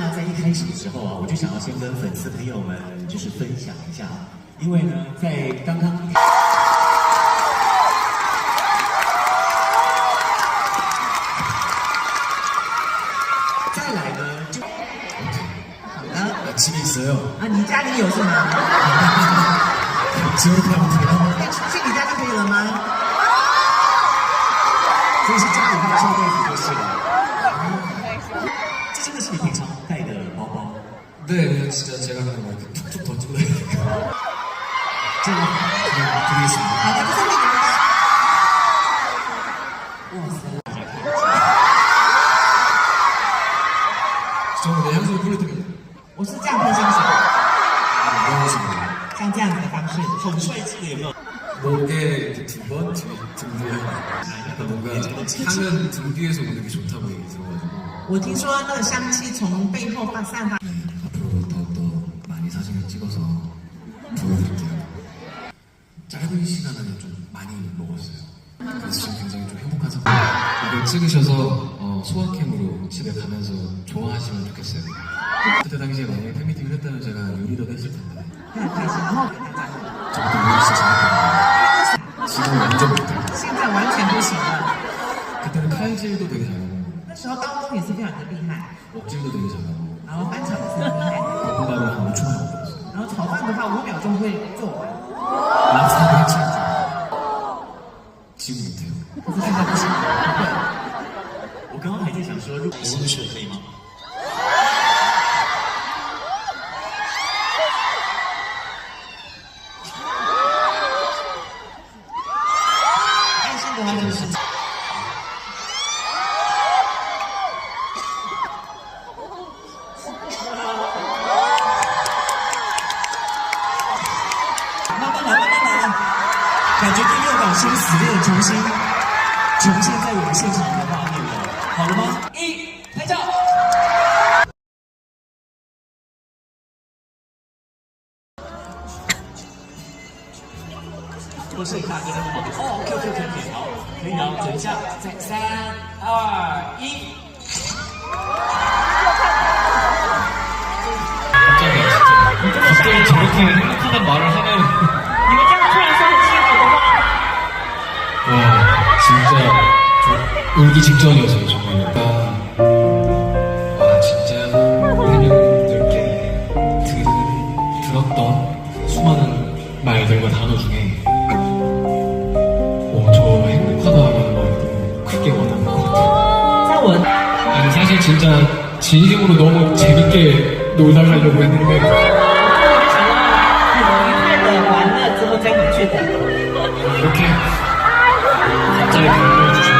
呢，在一开始的时候啊，我就想要先跟粉丝朋友们就是分享一下，因为呢，在刚刚。再来呢，就好的。 집에 있어요. 啊，你家里有是吗？ 지금 가면 돼요? 可以去你家就可以了吗？所以是家里面收袋子就是了。这真的是你平常带的包包？ 네, 진짜 제가 그냥 막 이렇게 툭툭 던지고 다니니까. 这个 그냥 드리겠습니다. 好的，就送给你们吧。哇塞！ 저는 내 향수를 뿌릴 때가 我是这样喷香水， 너무 좋아요. 像这样子的方式，很帅气的，有没有？ 목에 이렇게 두 번, 등 뒤에 약간 뭔가 향은 등 뒤에서 오는 게 좋다고 얘기 들어가지고 我听说那个香气从背后散发。 앞으로 더욱더 많이 사진을 찍어서 보여드릴게요. 짧은 시간 안에 좀 많이 먹었어요. 그래서 지금 굉장히 좀 행복한 상태. 이걸 찍으셔서 소확행으로 집에 가면서 좋아하시면 좋겠어요. 그때 당시에 만약에 팬미팅을 했다면 제가 요리라도 했을 텐데 很开心，然后给大家。 저부터 요리 진짜 잘했거든요. 지금은 완전 못해요. 现在完全不行了。 그때는 칼질도 되게 잘하고 那时候刀工也是非常的厉害， 먹질도 되게 잘하고 然后翻炒也是很厉害， 볶음밥을 한 5초 만에 먹었어요. 然后炒饭的话5秒钟会做完， 랍스타도 해치는 중. 지금 못해요. 可是现在不行，不会。我刚刚还在想说，如果是不是可以吗？爱心的话就是。 慢慢来，慢慢来，感觉第六感生死恋重新在我们现场的画面了，好了吗？拍照。多摄影大哥在那旁边。哦，OK，好，可以了。等一下，再3、2、1。 갑자기 저렇게 행복하단 말을 하면 你们这样突然说很幸福的话， 와 진짜 저 울기 직전이었어요 정말. 와 진짜 팬분들께 들었던 수많은 말들과 단어 중에 저 행복하다라는 말이 너무 크게 와닿는 것 같아요. 在我 아니 사실 진짜 진심으로 너무 재밌게 놀다 가려고 했는데 完了之后再回去的。 이렇게 갑자기 불러주시면